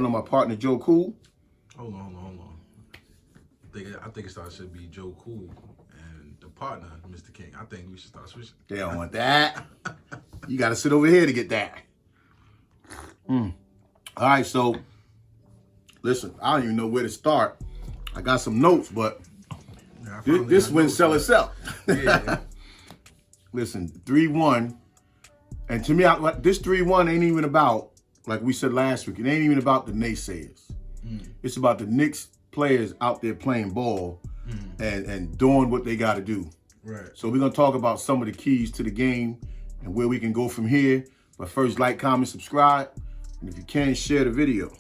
Y'all know my partner, Joe Cool. Hold on. I think it should be Joe Cool and the partner, Mr. King. I think we should start switching. They don't want that. You got to sit over here to get that. All right, so listen, I don't even know where to start. I got some notes, but this win sell itself. Yeah. Listen, 3-1. And to me, this 3-1 ain't even about, like we said last week, it ain't even about the naysayers. It's about the Knicks players out there playing ball and doing what they got to do. Right. So we're going to talk about some of the keys to the game and where we can go from here. But first, like, comment, subscribe. And if you can, share the video.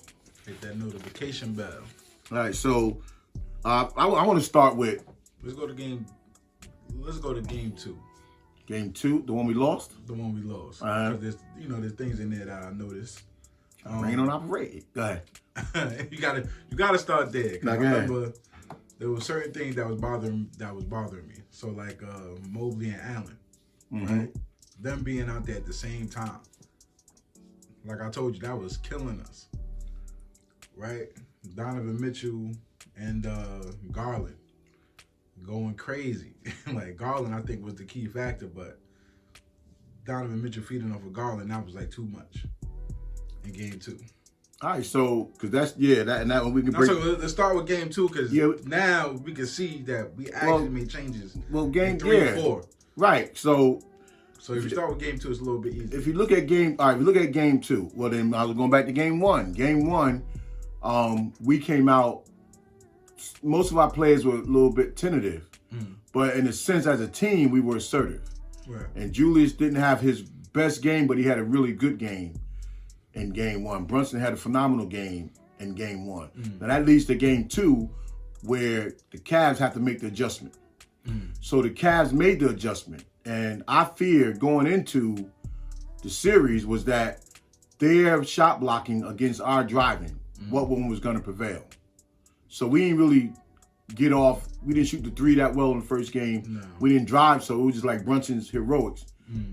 Hit that notification bell. All right, so I want to start with... Let's go to game 2. Game 2, the one we lost? The one we lost. There's things in there that I noticed. Rain on operated. Go ahead. you gotta start there. Go I ahead. remember there were certain things that was bothering me. So like Mobley and Allen, right? Them being out there at the same time. Like I told you, that was killing us. Right? Donovan Mitchell and Garland going crazy. Like Garland, I think, was the key factor, but Donovan Mitchell feeding off of Garland, that was like too much in game 2. All right, so because that one we can break. So let's start with game 2 because now we can see that we actually made changes. Well, game 3 and 4. Right. So if you start with game 2, it's a little bit easier. If you look at game 2, well then I was going back to game 1. Game 1, we came out. Most of our players were a little bit tentative, but in a sense, as a team, we were assertive. Right. And Julius didn't have his best game, but he had a really good game in game 1. Brunson had a phenomenal game in game 1. Now that leads to game 2, where the Cavs have to make the adjustment. So the Cavs made the adjustment, and I feared going into the series was that their shot blocking against our driving, what one was going to prevail. So we didn't really get off. We didn't shoot the 3 that well in the first game. No. We didn't drive, so it was just like Brunson's heroics.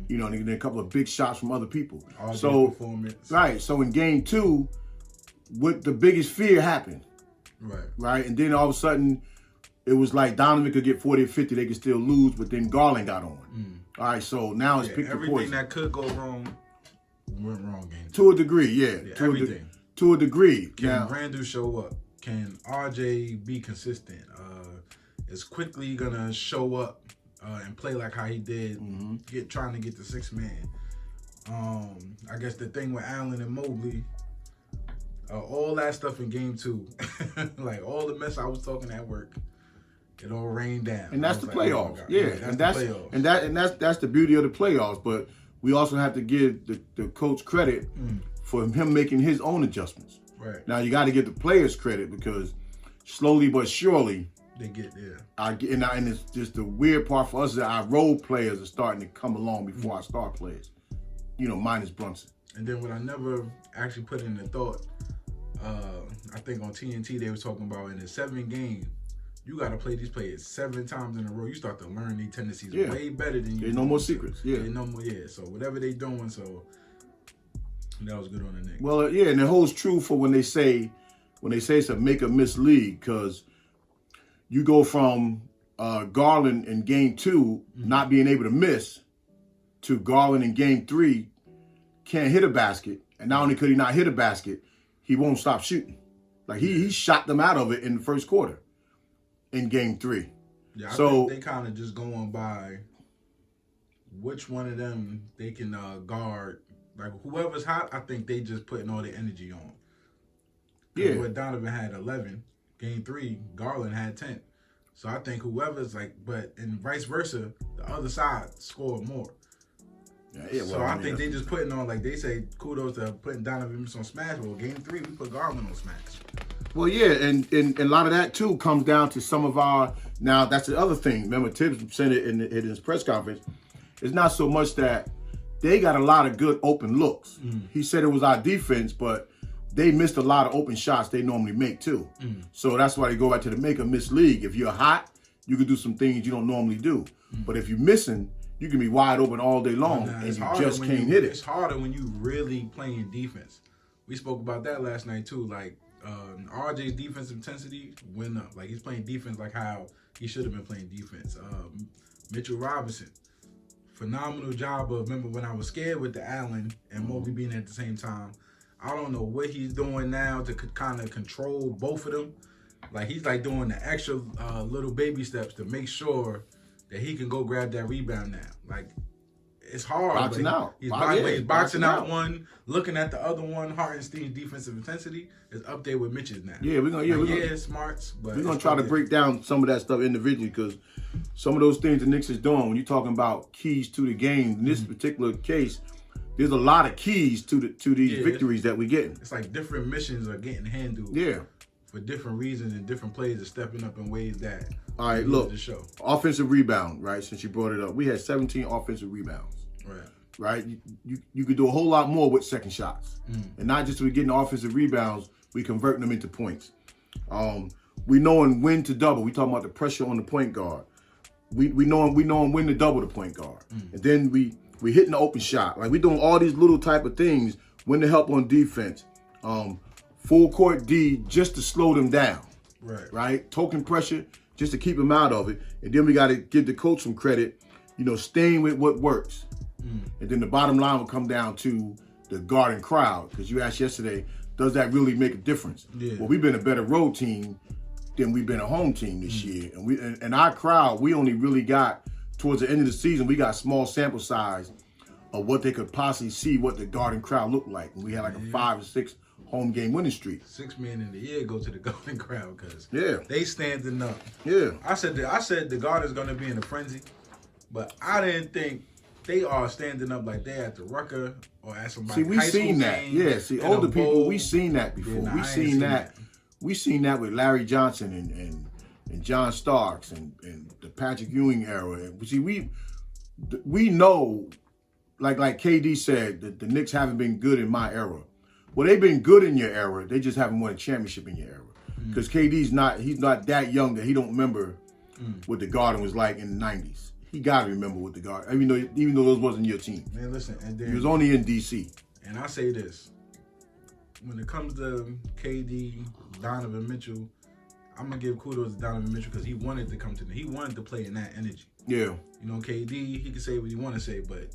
You know, and then a couple of big shots from other people. Performance. Right. So in game 2, what the biggest fear happened. Right. And then all of a sudden, it was like Donovan could get 40 or 50, they could still lose, but then Garland got on. All right. So now it's pick the poison. Everything that could go wrong went wrong game 2. To a degree, yeah. Everything. To a degree. Can Randall show up? Can RJ be consistent? Is quickly gonna show up and play like how he did, trying to get the 6th man. I guess the thing with Allen and Mobley, all that stuff in game 2, like all the mess I was talking at work, it all rained down. And that's the playoffs. That's the playoffs. And that's the beauty of the playoffs. But we also have to give the coach credit for him making his own adjustments. Right. Now you got to give the players credit because slowly but surely they get there. And it's just the weird part for us is that our role players are starting to come along before our star players. Minus Brunson. And then what I never actually put in the thought, I think on TNT they were talking about in a 7 game, you got to play these players 7 times in a row. You start to learn these tendencies way better than you. There's no more secrets. There's no more. So whatever they doing, so that was good on the Knicks. Well, and it holds true for when they say it's a make or miss league, because you go from Garland in game 2 not being able to miss to Garland in game 3 can't hit a basket, and not only could he not hit a basket, he won't stop shooting. Like he shot them out of it in the first quarter in game 3. Yeah, I think they kind of just going by which one of them they can guard. Like whoever's hot, I think they just putting all the energy on. Yeah. What Donovan had 11, game 3, Garland had 10. So I think whoever's and vice versa, the other side scored more. So I think they just putting on, like they say, kudos to putting Donovan on smash. Well, game 3, we put Garland on smash. Well, yeah, and a lot of that too comes down to some of our. Now that's the other thing. Remember, Tibbs said it in his press conference. It's not so much that they got a lot of good open looks. He said it was our defense, but they missed a lot of open shots they normally make too. So that's why they go back to the make or miss league. If you're hot, you can do some things you don't normally do. But if you're missing, you can be wide open all day long and you just can't hit it. It's harder when you really playing defense. we spoke about that last night too. Like RJ's defensive intensity went up. Like he's playing defense like how he should have been playing defense. Mitchell Robinson, phenomenal job of. Remember when I was scared with the Allen and Mobley being at the same time. I don't know what he's doing now to kind of control both of them. Like he's like doing the extra little baby steps to make sure that he can go grab that rebound now. Like it's hard. Boxing out. He's boxing out one, looking at the other one. Hartenstein's defensive intensity is up there with Mitch's now. Yeah, we're gonna smarts, but we're gonna try to break down some of that stuff individually because some of those things the Knicks is doing when you're talking about keys to the game. In this particular case, there's a lot of keys to these victories that we're getting. It's like different missions are getting handled. Yeah. For different reasons and different players are stepping up in ways that. All right, look. Offensive rebound, right? Since you brought it up, we had 17 offensive rebounds. Right. You could do a whole lot more with second shots, and not just we getting offensive rebounds, we converting them into points. We knowing when to double. We talking about the pressure on the point guard. We knowing when to double the point guard, and then we hitting the open shot. Like we doing all these little type of things when to help on defense. Full court D just to slow them down. Right. Token pressure just to keep them out of it, and then we got to give the coach some credit. Staying with what works. And then the bottom line will come down to the guarding crowd. Because you asked yesterday, does that really make a difference? Yeah. Well, we've been a better road team than we've been a home team this year. And our crowd, we only really got, towards the end of the season, we got small sample size of what they could possibly see what the guarding crowd looked like. And we had like a 5 or 6 home game winning streak. 6 men in the year go to the guarding crowd because they standing up. Yeah. I said the guard is going to be in a frenzy, but I didn't think they are standing up like they're at the Rucker or at somebody. See, we seen that. Yeah, see, older people, we seen that before. Yeah, we seen that. We seen that with Larry Johnson and John Starks and the Patrick Ewing era. And see, we know, like KD said, that the Knicks haven't been good in my era. Well, they've been good in your era. They just haven't won a championship in your era. Because KD's not that young that he don't remember what the Garden was like in the 90s. He got to remember what the Garden, even though those wasn't your team. Man, listen, and then he was only in D.C. And I say this, when it comes to KD, Donovan Mitchell, I'm gonna give kudos to Donovan Mitchell because he wanted to come to me. He wanted to play in that energy. Yeah. KD, he can say what he want to say, but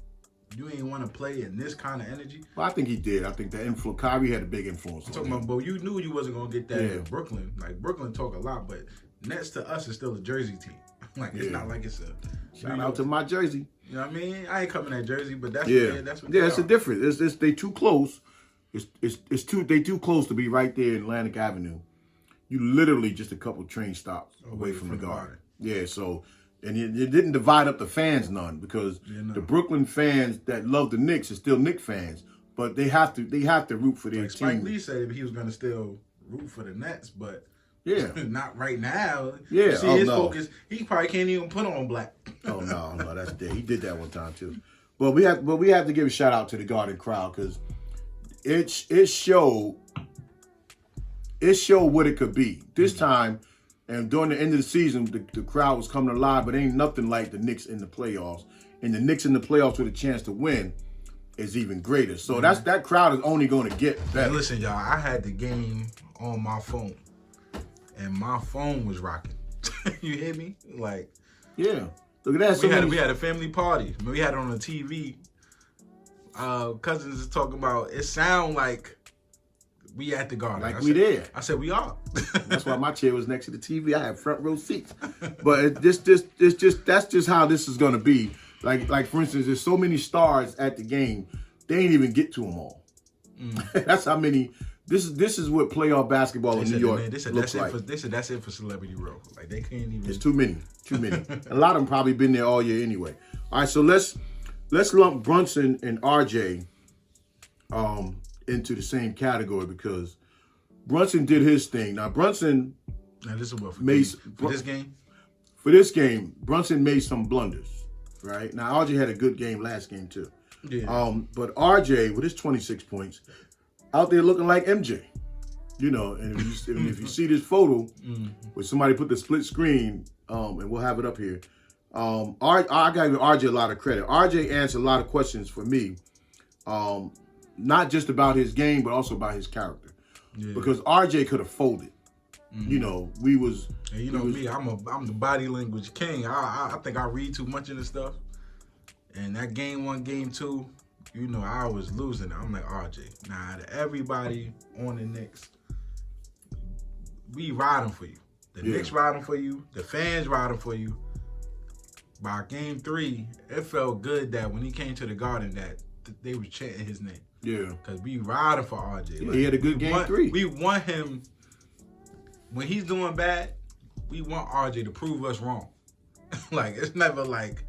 you ain't want to play in this kind of energy. Well, I think he did. I think that influence, Kyrie had a big influence. I'm talking about, but you knew you wasn't gonna get that in Brooklyn. Like Brooklyn talk a lot, but Nets to us is still a Jersey team. Like it's not like it's a. Shout out to my Jersey. You know what I mean? I ain't coming at Jersey, but that's that's what it's a difference. It's they too close. They too close to be right there in Atlantic Avenue. You literally just a couple train stops away from the Garden. Yeah, so and it didn't divide up the fans none because the Brooklyn fans that love the Knicks are still Knicks fans, but they have to root for their team. Spike Lee said he was gonna still root for the Nets, but not right now. Yeah, see his focus. He probably can't even put on black. Oh no, that's dead. He did that one time too. But we have to give a shout out to the Garden crowd because it showed what it could be this time. And during the end of the season, the crowd was coming alive, but ain't nothing like the Knicks in the playoffs. And the Knicks in the playoffs with a chance to win is even greater. So that crowd is only going to get better. And listen, y'all, I had the game on my phone, and my phone was rocking. You hear me? Like, yeah. Look at that. We had a family party. We had it on the TV. Cousins is talking about. It sound like we at the Garden. Like we there. I said we are. That's why my chair was next to the TV. I had front row seats. But that's just how this is gonna be. Like for instance, there's so many stars at the game, they ain't even get to them all. That's how many. This is what playoff basketball in New York looks like. They said that's it for Celebrity Row. Like they can't even. It's too many. A lot of them probably been there all year anyway. All right, so let's lump Brunson and RJ into the same category because Brunson did his thing. Now Brunson this is what for this game. For this game, Brunson made some blunders. Right now, RJ had a good game last game too. Yeah. But RJ with his 26 points, out there looking like MJ. And if you see this photo where somebody put the split screen, and we'll have it up here. I gotta give RJ a lot of credit. RJ answered a lot of questions for me. not just about his game, but also about his character. Yeah. Because RJ could have folded. You know, we was. And you know me, I'm the body language king. I think I read too much of this stuff. And that game 1, game 2, you know, I was losing it. I'm like, RJ, nah, everybody on the Knicks, we riding for you. The Knicks riding for you. The fans riding for you. By game 3, it felt good that when he came to the Garden that they were chanting his name. Yeah. Because we riding for RJ. Like, he had a good game 3. We want him, when he's doing bad, we want RJ to prove us wrong. Like, it's never like,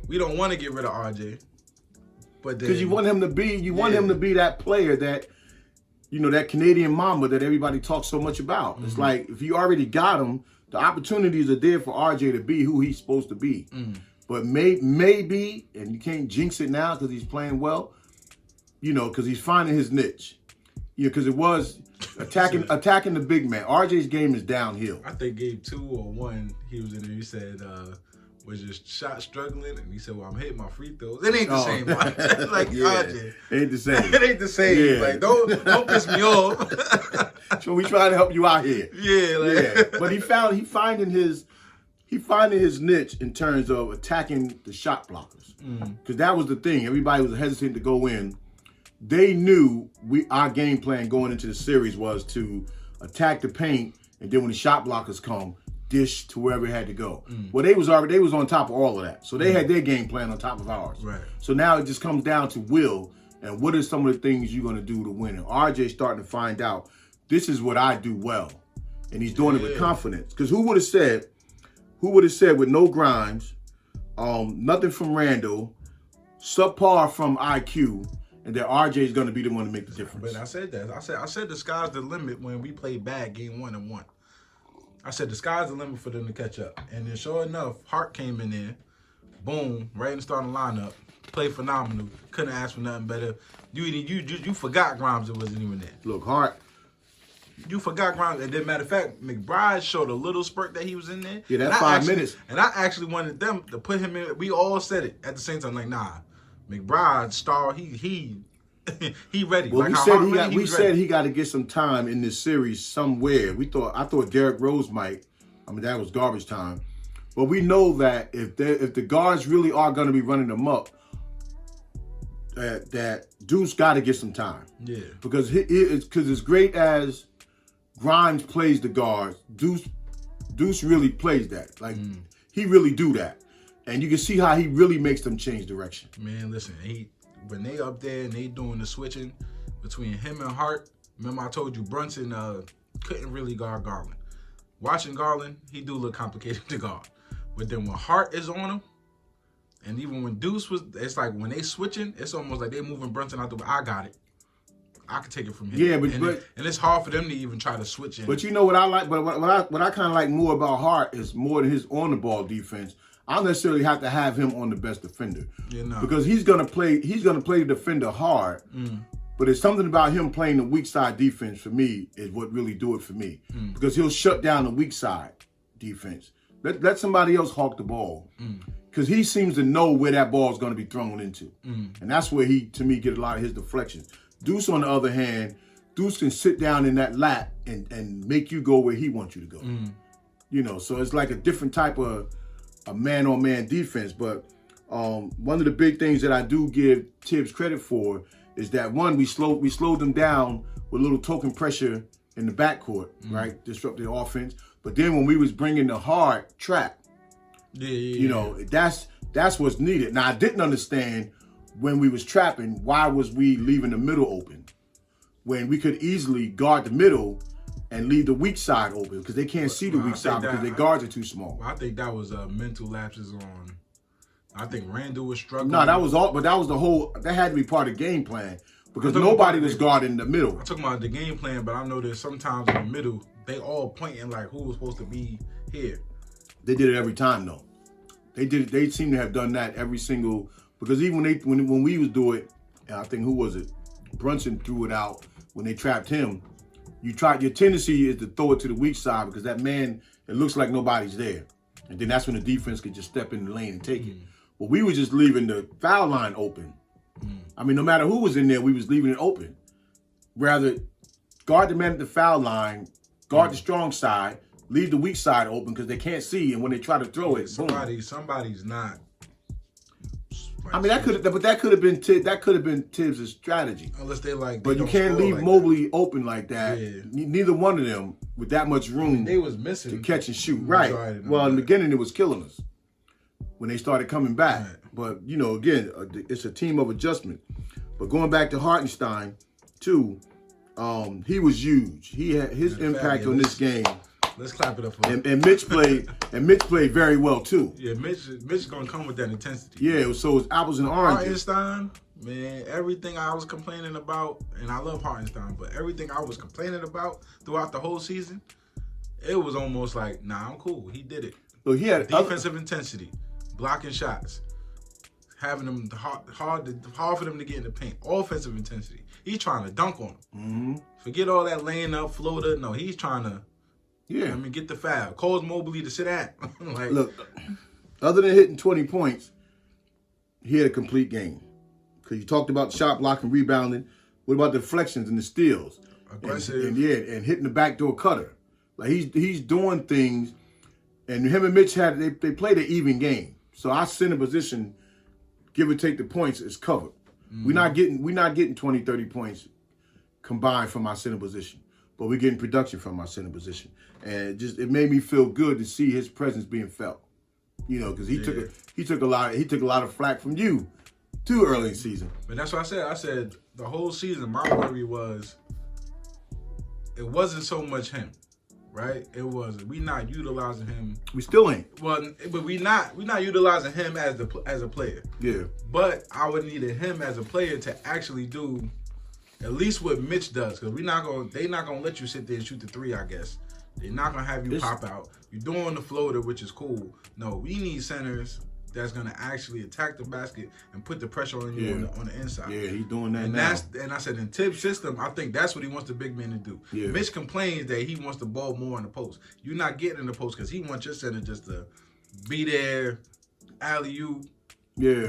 we don't want to get rid of RJ. But because you want him to be, him to be that player that, you know, that Canadian Mamba that everybody talks so much about. It's like, if you already got him, the opportunities are there for RJ to be who he's supposed to be. But maybe, and you can't jinx it now because he's playing well, you know, because he's finding his niche. Yeah, because it was attacking the big man. RJ's game is downhill. I think game 2 or 1, he was in there, he said, was your shot struggling? And he said, well, I'm hitting my free throws. It ain't the same. Like, RJ. It ain't the same. It ain't the same. Yeah. Like, don't piss me off. So we trying to help you out here. Yeah, like. But he finding his niche in terms of attacking the shot blockers. Because that was the thing. Everybody was hesitant to go in. They knew our game plan going into the series was to attack the paint, and then when the shot blockers come, dish to wherever it had to go. Well, they was on top of all of that. So they had their game plan on top of ours. Right. So now it just comes down to will and what are some of the things you're going to do to win. And RJ's starting to find out, this is what I do well. And he's doing it with confidence. Because who would have said with no Grimes, nothing from Randall, subpar from IQ, and that RJ is going to be the one to make the difference. But I said that. I said the sky's the limit when we played bad game 1 and 1. I said the sky's the limit for them to catch up. And then sure enough, Hart came in there, boom, right in the starting lineup, played phenomenal. Couldn't ask for nothing better. You forgot Grimes wasn't even there. Look, Hart. You forgot Grimes. And then matter of fact, McBride showed a little spurt that he was in there. Yeah, that's 5 minutes. And I actually wanted them to put him in. We all said it at the same time, like, nah, McBride star, he ready. Well, like we said he got to get some time in this series somewhere. I thought Derrick Rose might. I mean, that was garbage time. But we know that if the guards really are going to be running them up, that Deuce got to get some time. Yeah. Because as great as Grimes plays the guards, Deuce really plays that. Like he really do that, and you can see how he really makes them change direction. Man, listen, when they up there and they doing the switching between him and Hart. Remember I told you Brunson couldn't really guard Garland. Watching Garland, he do look complicated to guard. But then when Hart is on him, and even when Deuce was, it's like when they switching, it's almost like they moving Brunson out the way. I got it. I can take it from here. Yeah, and it's hard for them to even try to switch in. But you know what I like? But what I kind of like more about Hart is more than his on the ball defense. I don't necessarily have to have him on the best defender, because he's gonna play the defender hard. But it's something about him playing the weak side defense for me is what really do it for me, because he'll shut down the weak side defense. Let somebody else hawk the ball, because he seems to know where that ball is going to be thrown into, and that's where he, to me, get a lot of his deflections. Deuce, on the other hand, Deuce can sit down in that lap and make you go where he wants you to go. You know, so it's like a different type of a man-on-man defense. But one of the big things that I do give Tibbs credit for is that, one, we slowed them down with a little token pressure in the backcourt, right? Disrupt the offense. But then when we was bringing the hard trap, you know, that's what's needed. Now, I didn't understand when we was trapping, why was we leaving the middle open when we could easily guard the middle and leave the weak side open, because they can't see the weak side because their guards are too small. I think that was mental lapses on. I think Randall was struggling. No, that was all, but that was the whole. That had to be part of the game plan, because nobody was guarding the middle. I'm talking about the game plan, but I know that sometimes in the middle they all pointing like who was supposed to be here. They did it every time though. They did it. They seem to have done that every single. Because even when we was doing it, I think who was it? Brunson threw it out when they trapped him. Your tendency is to throw it to the weak side, because that man, it looks like nobody's there, and then that's when the defense could just step in the lane and take it. But we were just leaving the foul line open, I mean, no matter who was in there, we was leaving it open. Rather, guard the man at the foul line, guard the strong side, leave the weak side open because they can't see, and when they try to throw it, boom. Somebody's not. I mean, that could have been Tibbs' strategy. Unless they like, but you can't leave Mobley open like that. Yeah. Neither one of them with that much room. They was missing to catch and shoot. Right. Well, in the beginning, it was killing us when they started coming back. Right. But again, it's a team of adjustment. But going back to Hartenstein, too, he was huge. He had his impact on this game. Let's clap it up for him. And Mitch played very well too. Yeah, Mitch gonna come with that intensity. Yeah, so it's apples and oranges. Hartenstein, man, everything I was complaining about, and I love Hartenstein, but everything I was complaining about throughout the whole season, it was almost like, nah, I'm cool. He did it. So he had defensive intensity, blocking shots, having them hard for them to get in the paint. Offensive intensity. He's trying to dunk on them. Mm-hmm. Forget all that laying up, floater. No, he's trying to. Yeah, I mean, get the foul. Cause Mobley to sit at. Like, look, other than hitting 20 points, he had a complete game. Because you talked about shot blocking, rebounding. What about the deflections and the steals? Aggressive. And hitting the backdoor cutter. Like he's doing things. And him and Mitch they played an even game. So our center position, give or take the points, is covered. Mm-hmm. We're not getting 20, 30 points combined from our center position. But we're getting production from our center position. And it made me feel good to see his presence being felt. Because he took a lot of flack from you too early in the season. But that's what I said. I said the whole season my worry was it wasn't so much him, right? It was we not utilizing him. We still ain't. Well, but we not utilizing him as a player. Yeah. But I would need him as a player to actually do at least what Mitch does, because they not gonna let you sit there and shoot the three, I guess. They're not gonna have you pop out. You're doing the floater, which is cool. No, we need centers that's gonna actually attack the basket and put the pressure on you on the inside. Yeah, he's doing that and now. And I said in Tibbs' system, I think that's what he wants the big man to do. Yeah. Mitch complains that he wants the ball more in the post. You're not getting in the post because he wants your center just to be there, alley-oop,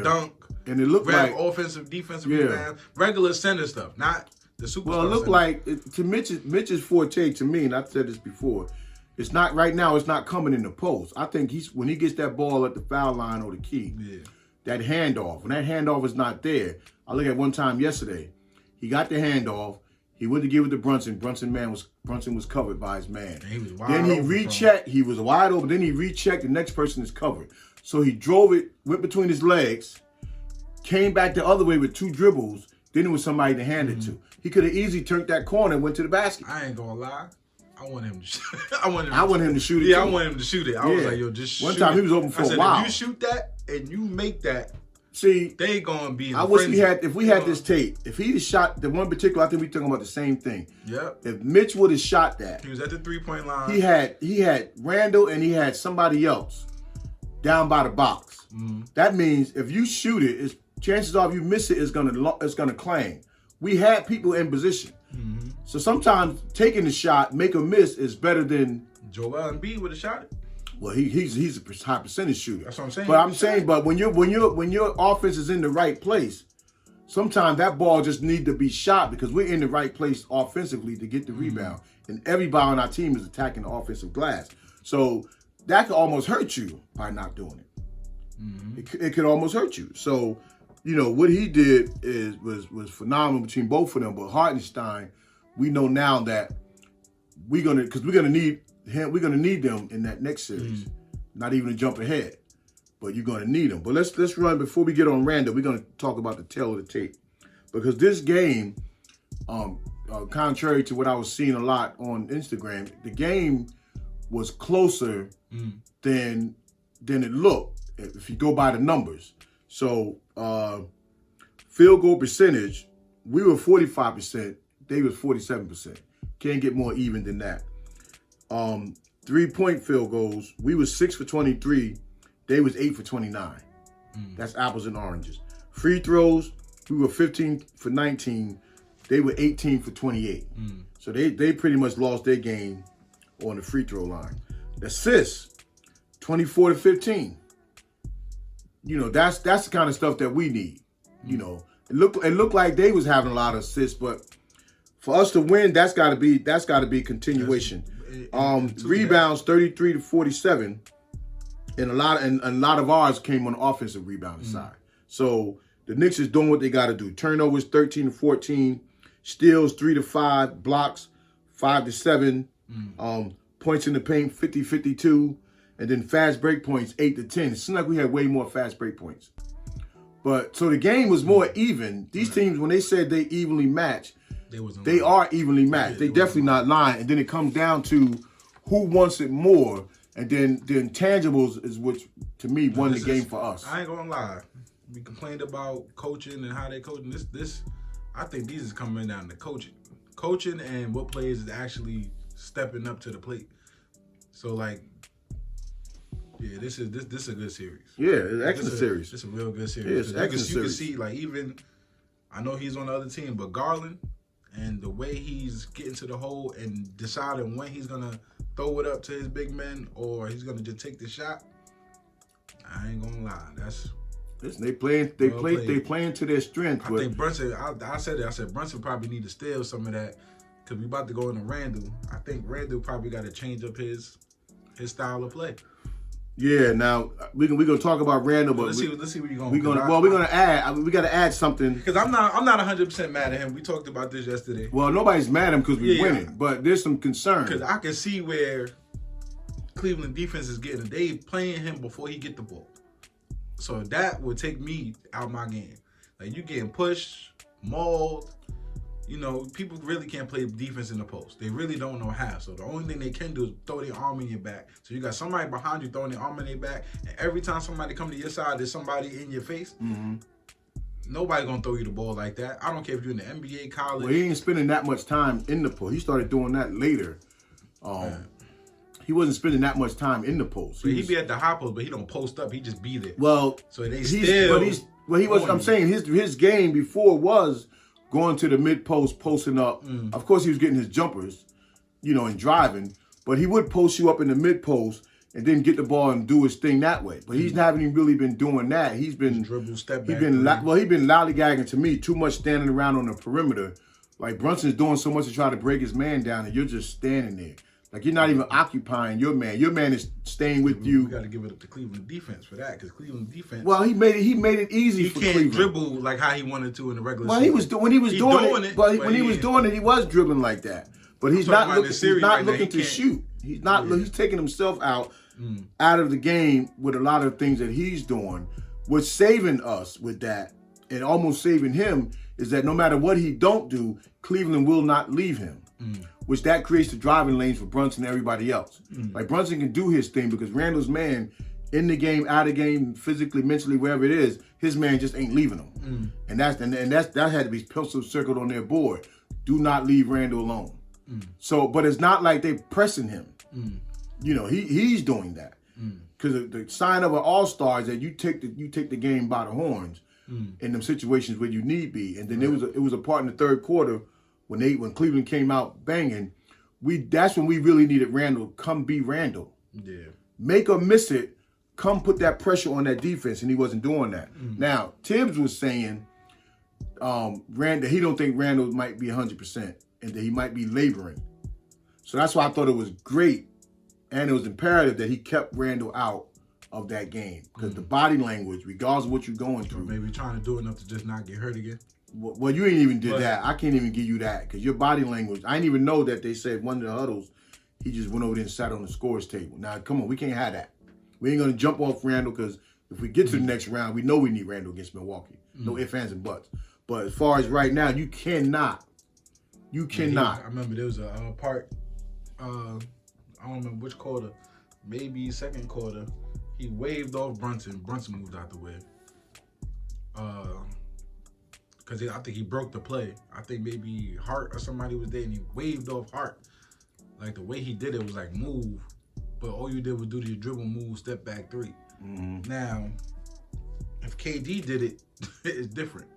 dunk. And it looked like offensive, defensive rebound, regular center stuff, not the superstar. Well, it looked like to Mitch's forte to me, and I've said this before. It's not right now. It's not coming in the post. I think when he gets that ball at the foul line or the key, that handoff. When that handoff is not there, I look at one time yesterday. He got the handoff. He went to give it to Brunson. Brunson was covered by his man. He was wide then he rechecked. He was wide open. Then he rechecked. The next person is covered. So he drove it, went between his legs, came back the other way with two dribbles. Then it was somebody to hand it to. He could have easily turned that corner and went to the basket. I ain't gonna lie. I want him to shoot it. I want him to shoot it. Yeah, too. I want him to shoot it. I was like, yo, just shoot it. One time he was open for a while. If you shoot that and you make that, see, they gonna be in I wish we had this tape. If he'd have shot the one particular, I think we talking about the same thing. Yep. If Mitch would have shot that. He was at the 3-point line. He had Randall and he had somebody else down by the box. Mm-hmm. That means if you shoot it, chances are if you miss it, it's gonna clang. We had people in position. Mm-hmm. So sometimes taking the shot, make a miss, is better than Joel Embiid would have shot it. Well, he's a high percentage shooter. That's what I'm saying. But I'm saying, but when your offense is in the right place, sometimes that ball just need to be shot because we're in the right place offensively to get the rebound, and everybody on our team is attacking the offensive glass. So that could almost hurt you by not doing it. Mm-hmm. It could almost hurt you. So. What he did was phenomenal between both of them. But Hartenstein, we know now that we're gonna need him. We're gonna need them in that next series. Not even to jump ahead, but you're gonna need them. But let's run before we get on Randall. We're gonna talk about the tail of the tape because this game, contrary to what I was seeing a lot on Instagram, the game was closer than it looked if you go by the numbers. So field goal percentage, we were 45%, they was 47%. Can't get more even than that. 3-point field goals, we was 6 for 23, they was 8 for 29. That's apples and oranges. Free throws, we were 15 for 19, they were 18 for 28. So they pretty much lost their game on the free throw line. Assists, 24 to 15. That's the kind of stuff that we need. It looked like they was having a lot of assists, but for us to win, that's got to be continuation. Rebounds 33 to 47, and a lot of ours came on the offensive rebounding side. So the Knicks is doing what they got to do. Turnovers 13 to 14, steals 3 to 5, blocks 5 to 7, points in the paint 50-52, and then fast break points 8 to 10. It seemed like we had way more fast break points. But so the game was more even. These teams, when they said they evenly matched, they are evenly matched. They definitely not lying. And then it comes down to who wants it more. And then the intangibles is which, to me, won the game for us. I ain't gonna lie. We complained about coaching and how they coaching. This, I think these is coming down to coaching. Coaching and what players is actually stepping up to the plate. So, like, yeah, this is a good series. Yeah, it's an excellent series. It's a real good series. Yeah, it's an excellent you can series. see, like, even, I know he's on the other team, but Garland and the way he's getting to the hole and deciding when he's going to throw it up to his big men or he's going to just take the shot, I ain't going to lie. Listen, they playing to their strength. I think Brunson, I said Brunson probably need to steal some of that because we about to go into Randall. I think Randall probably got to change up his style of play. Yeah, now we're gonna talk about Randall, but let's see where you're going. We got to add something because I'm not 100% mad at him. We talked about this yesterday. Well, nobody's mad at him because we're winning, but there's some concern because I can see where Cleveland defense is getting. They playing him before he get the ball, so that would take me out my game. Like you getting pushed, mauled. You know, people really can't play defense in the post. They really don't know how. So the only thing they can do is throw their arm in your back. So you got somebody behind you throwing their arm in their back, and every time somebody come to your side, there's somebody in your face. Nobody gonna throw you the ball like that. I don't care if you're in the NBA, college. Well, he ain't spending that much time in the post. He started doing that later. He wasn't spending that much time in the post. He'd be at the high post, but he don't post up. He just be there. Well, so they still. He was. I'm saying his game before was going to the mid post, posting up. Of course, he was getting his jumpers, and driving. But he would post you up in the mid post and then get the ball and do his thing that way. But he haven't even really been doing that. He's been dribble, step back. He's been lollygagging to me. Too much standing around on the perimeter. Like Brunson's doing so much to try to break his man down, and you're just standing there. Like you're not even occupying your man. Your man is staying with you. You got to give it up to Cleveland defense for that, because Cleveland defense. Well, he made it easy for Cleveland. He can't dribble like how he wanted to in the regular season. When he was doing it, he was dribbling like that. But he's not looking to shoot. He's not. He's taking himself out of the game with a lot of things that he's doing. What's saving us with that, and almost saving him, is that no matter what he don't do, Cleveland will not leave him. Which that creates the driving lanes for Brunson and everybody else. Like Brunson can do his thing because Randall's man, in the game, out of the game, physically, mentally, wherever it is, his man just ain't leaving him. And that had to be pencil circled on their board. Do not leave Randall alone. So, but it's not like they're pressing him. He's doing that because the sign of an all-star is that you take the game by the horns in them situations where you need be. And then it was a part in the third quarter. When Cleveland came out banging, that's when we really needed Randall. Come be Randall. Yeah. Make or miss it. Come put that pressure on that defense, and he wasn't doing that. Now Tibbs was saying, Randall, he don't think Randall might be 100%, and that he might be laboring. So that's why I thought it was great, and it was imperative that he kept Randall out of that game because the body language, regardless of what you're going through, maybe trying to do enough to just not get hurt again. Well, you ain't even did that. I can't even give you that because your body language. I didn't even know that they said one of the huddles, he just went over there and sat on the scores table. Now, come on, we can't have that. We ain't gonna jump off Randall because if we get to the next round, we know we need Randall against Milwaukee. No ifs, ands, and buts. But as far as right now, you cannot. I remember there was a part. I don't remember which quarter. Maybe second quarter. He waved off Brunson. Brunson moved out the way. Because I think he broke the play. I think maybe Hart or somebody was there and he waved off Hart. Like the way he did it was like move. But all you did was do the dribble move, step back three. Now, if KD did it, it's different.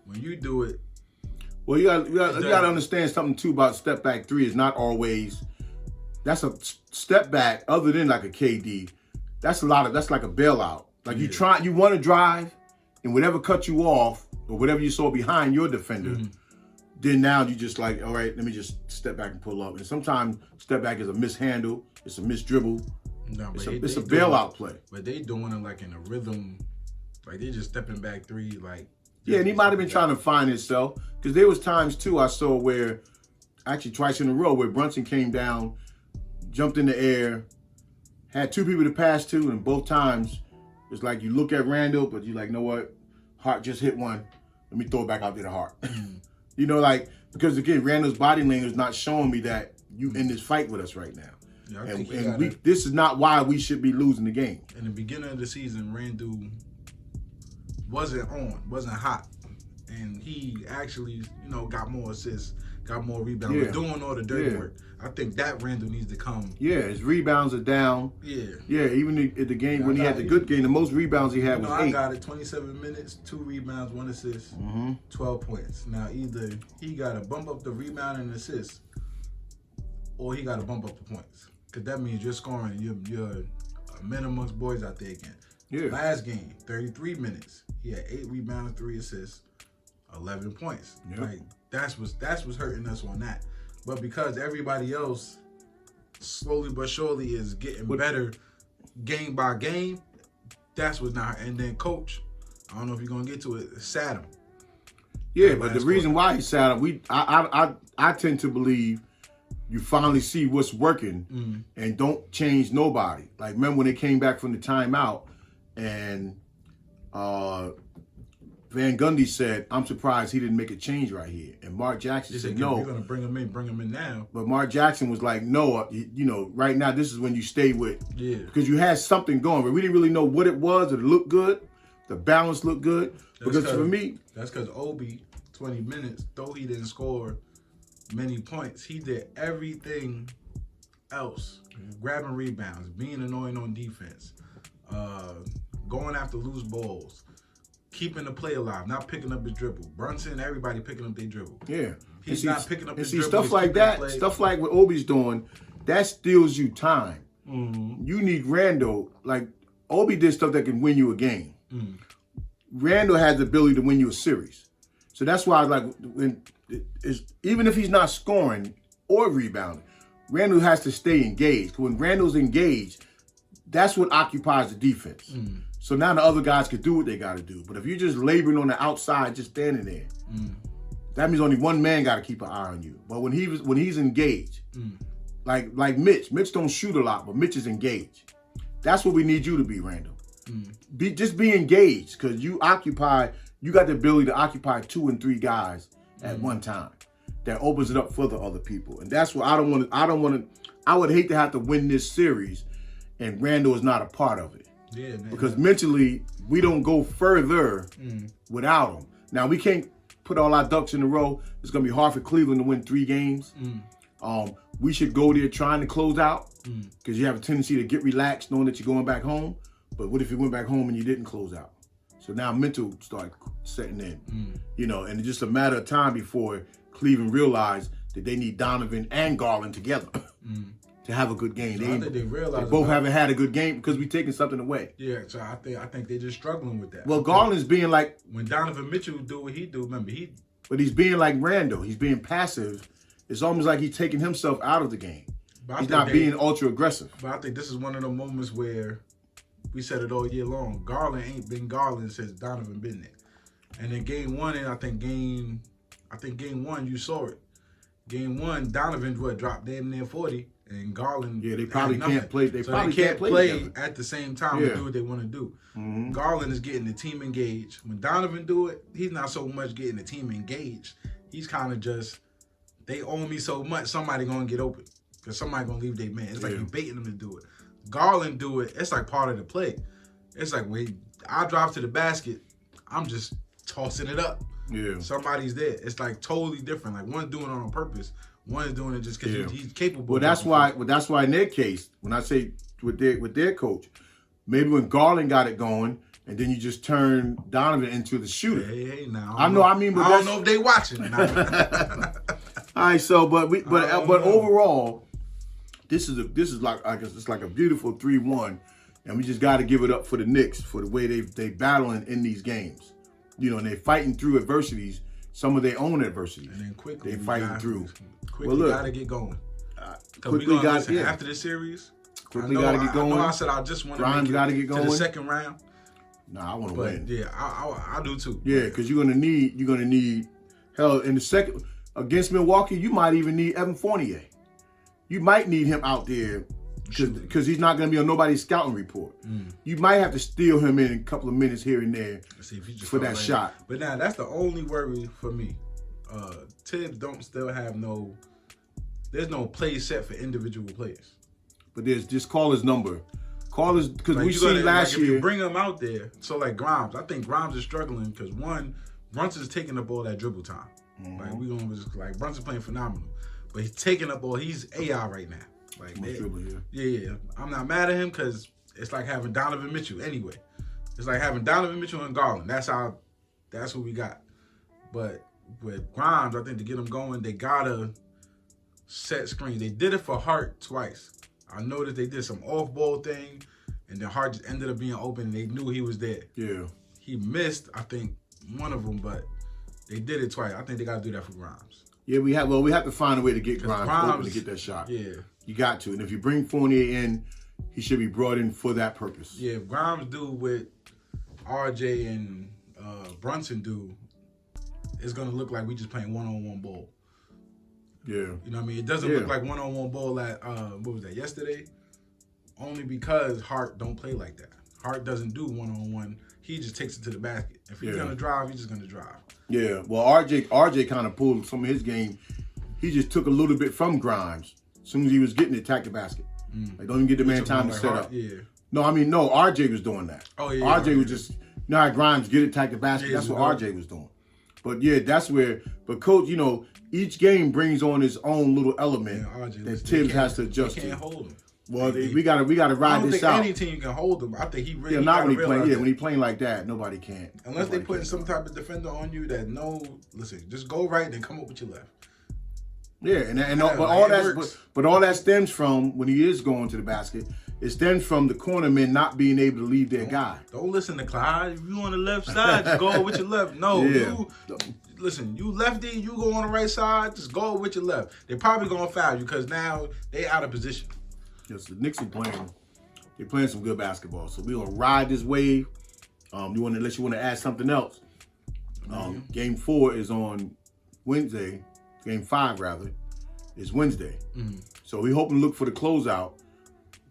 When you do it. Well, you got to understand something too about step back three is not always. That's a step back other than like a KD. That's like a bailout. Like you want to drive. and whatever cut you off or whatever you saw behind your defender, then now you just like, all right, let me just step back and pull up. And sometimes step back is a mishandle, it's a misdribble, No, but it's a bailout play. But they doing it like in a rhythm, like they just stepping back three, like. Yeah, and he might have been trying to find himself, because there was times too I saw where, actually twice in a row, where Brunson came down, jumped in the air, had two people to pass to, and both times it's like you look at Randall, but you're like, you know what, Hart just hit one, let me throw it back out there to Hart. You know, like, because again, Randall's body language is not showing me that you in this fight with us right now. Yeah, and this is not why we should be losing the game. In the beginning of the season, Randall wasn't hot. And he actually, got more assists, got more rebounds, was doing all the dirty work. I think that Randall needs to come. Yeah, his rebounds are down. Yeah. Yeah, even in the game, when he had the good game, the most rebounds he had was 8. I got it, 27 minutes, 2 rebounds, 1 assist, 12 points. Now, either he got to bump up the rebound and assist, or he got to bump up the points. Because that means you're scoring, you're men amongst boys out there again. Yeah. Last game, 33 minutes. He had 8 rebounds, 3 assists, 11 points. Yep. Like, that's what's hurting us on that. But because everybody else, slowly but surely, is getting better game by game, that's what's not. And then coach, I don't know if you're gonna get to it, sat him. Yeah, but the reason why he sat him, I tend to believe you finally see what's working and don't change nobody. Like, remember when they came back from the timeout and Van Gundy said, I'm surprised he didn't make a change right here. And Mark Jackson said, no. You're going to bring him in now. But Mark Jackson was like, no, right now this is when you stay with. Yeah. Because you had something going. But we didn't really know what it was. It looked good. The balance looked good. Because for me. That's because Obi, 20 minutes, though he didn't score many points, he did everything else. Grabbing rebounds, being annoying on defense, going after loose balls, keeping the play alive, not picking up his dribble. Brunson, everybody picking up their dribble. Yeah. He's not picking up his dribble. Stuff like that, stuff like what Obi's doing, that steals you time. You need Randall. Like, Obi did stuff that can win you a game. Randall has the ability to win you a series. So that's why, like, even if he's not scoring or rebounding, Randall has to stay engaged. When Randall's engaged, that's what occupies the defense. So now the other guys can do what they got to do. But if you're just laboring on the outside, just standing there, that means only one man got to keep an eye on you. But when he's engaged, like Mitch don't shoot a lot, but Mitch is engaged. That's what we need you to be, Randall. Just be engaged, because you got the ability to occupy 2 and 3 guys at one time. That opens it up for the other people. And that's what I would hate to have to win this series and Randall is not a part of it. Yeah, man. Because mentally, we don't go further without him. Now, we can't put all our ducks in a row. It's going to be hard for Cleveland to win 3 games. We should go there trying to close out, because you have a tendency to get relaxed knowing that you're going back home. But what if you went back home and you didn't close out? So now mental start setting in, and it's just a matter of time before Cleveland realize that they need Donovan and Garland together to have a good game. So I think they realize they both haven't had a good game because we're taking something away. Yeah, so I think they're just struggling with that. Well, Garland's being like, when Donovan Mitchell do what he do, remember but he's being like Randall. He's being passive. It's almost like he's taking himself out of the game. He's not being ultra aggressive. But I think this is one of the moments where we said it all year long. Garland ain't been Garland since Donovan been there. And in game 1, and I think game 1 you saw it. Game 1, Donovan dropped damn near 40, and Garland. Yeah, they probably can't play. They can't play at the same time to do what they want to do. Garland is getting the team engaged. When Donovan do it, he's not so much getting the team engaged. He's kind of just, they owe me so much, somebody gonna get open, because somebody gonna leave their man. It's like you baiting them to do it. Garland do it, it's like part of the play. It's like when I drive to the basket, I'm just tossing it up. Yeah. Somebody's there. It's like totally different. Like one's doing it on purpose, one's doing it just because he's capable. Well, that's why in their case, when I say with their coach, maybe when Garland got it going, and then you just turn Donovan into the shooter. Hey, now I don't know if they watching. All right, so but overall, this is like, I guess it's like a beautiful 3-1 And we just got to give it up for the Knicks for the way they battling in these games. You know, and they're fighting through adversities, some of their own adversities. And then quickly, they're fighting through. Quickly got to get going. Quickly got to after the series. Quickly got to get going. I know I said I just want to Grimes got to get to going the second round. Nah, I want to win. Yeah, I do too. Yeah, because you're gonna need hell in the second against Milwaukee. You might even need Evan Fournier. You might need him out there because he's not gonna be on nobody's scouting report. You might have to steal him in a couple of minutes here and there for that shot. But now that's the only worry for me. Tibbs don't still have there's no play set for individual players. But there's just call his number. Call his because we seen last year. If you bring him out there, so like Grimes, I think Grimes is struggling because one, Brunson's taking up all that dribble time. Like we gonna just like Brunson's playing phenomenal, but he's taking up all. He's AI right now. Like yeah. I'm not mad at him because it's like having Donovan Mitchell anyway. It's like having Donovan Mitchell and Garland. That's what we got. But with Grimes, I think to get him going, they gotta set screens. They did it for Hart twice. I noticed they did some off-ball thing, and then Hart just ended up being open, and they knew he was there. Yeah. He missed, I think, one of them, but they did it twice. I think they got to do that for Grimes. Yeah, we have to find a way to get Grimes open to get that shot. Yeah. You got to. And if you bring Fournier in, he should be brought in for that purpose. Yeah, if Grimes do what RJ and Brunson do, it's going to look like we just playing one-on-one ball. Yeah. You know what I mean? It doesn't look like one-on-one ball at, what was that, yesterday? Only because Hart don't play like that. Hart doesn't do one-on-one. He just takes it to the basket. If he's going to drive, he's just going to drive. Yeah. Well, RJ kind of pulled some of his game. He just took a little bit from Grimes. As soon as he was getting it, attack the basket. Like, don't even get the man time to set up. Yeah. No, RJ was doing that. Oh, yeah. RJ was just, how Grimes get it, attack the basket. That's what RJ was doing. But, yeah, that's where, but Coach, you know, each game brings on its own little element that Tibbs has to adjust to. They can't hold him. Well, we gotta ride this out. I don't think any team can hold him. I think he really not when he playing. Yeah, when he playing like that, nobody can. Unless they putting some type of defender on you that listen, just go right and come up with your left. Yeah, but all that stems from when he is going to the basket. It stems from the cornermen not being able to leave their guy. Don't listen to Clyde. If you on the left side, just go with your left. No, listen, you lefty, you go on the right side, just go with your left. They're probably gonna foul you because now they out of position. Yes, the Knicks are playing some good basketball. So we're gonna ride this wave. Unless you want to add something else. Game 4 is on Wednesday. Game 5 rather is Wednesday. So we hope and look for the closeout.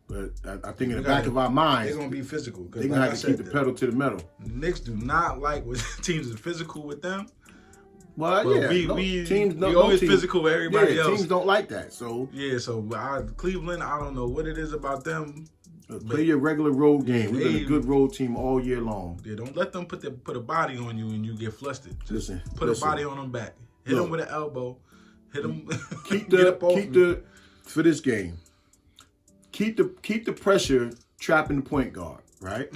But I think in the back of our minds, they're gonna be physical. They're gonna have to keep the pedal to the metal. The Knicks do not like when teams are physical with them. Well, we always physical with everybody else. Teams don't like that. So Cleveland, I don't know what it is about them. Play your regular road game. We've been a good road team all year long. Yeah, don't let them put a body on you and you get flustered. Just put a body on them back. Hit them with an elbow. Hit them. For this game. Keep the pressure trapping the point guard, right?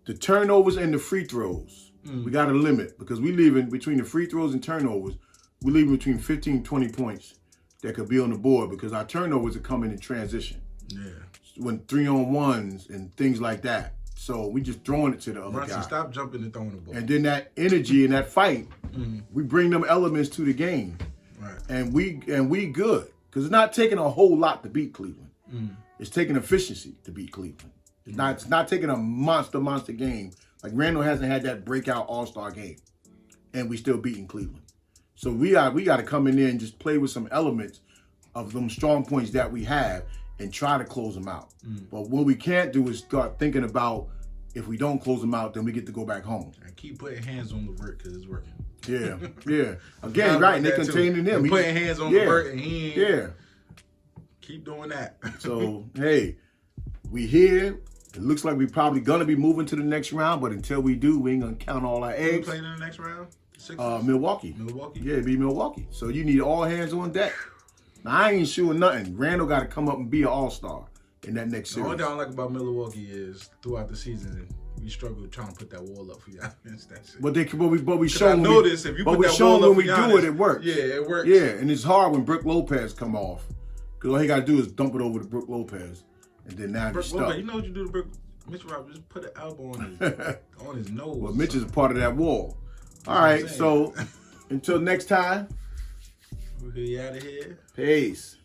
The turnovers and the free throws, we got to limit because we leaving between the free throws and turnovers, we leaving between 15 and 20 points that could be on the board because our turnovers are coming in transition. Yeah. When 3-on-1s and things like that. So we just throwing it to the other guy. Stop jumping and throwing the ball. And then that energy and that fight, we bring them elements to the game. Right. And we good. Because it's not taking a whole lot to beat Cleveland. It's taking efficiency to beat Cleveland. It's not taking a monster game. Like Randall hasn't had that breakout all-star game. And we still beating Cleveland. So we got to come in there and just play with some elements of them strong points that we have and try to close them out. But what we can't do is start thinking about if we don't close them out, then we get to go back home. And keep putting hands on the work because it's working. Yeah. Again, right, and they're containing them. He's putting hands on the work and he ain't. Yeah. Keep doing that. So, hey, we here. It looks like we're probably going to be moving to the next round, but until we do, we ain't going to count all our eggs. Who playing in the next round? Milwaukee. Yeah, it'd be Milwaukee. So you need all hands on deck. Now, I ain't sure nothing. Randall got to come up and be an all-star in that next series. The only thing I don't like about Milwaukee is throughout the season, we struggle trying to put that wall up for Giannis. That's it. But we show. I notice if you put that wall up for Giannis, when we do it works. Yeah, it works. Yeah, and it's hard when Brook Lopez come off because all he got to do is dump it over to Brook Lopez, And then now you're Wait, stuck. you know what you do to Brook? Mitch Robinson just put an elbow on his nose. Well, Mitch is a part of that wall. All right, so until next time. We'll get you out of here. Peace.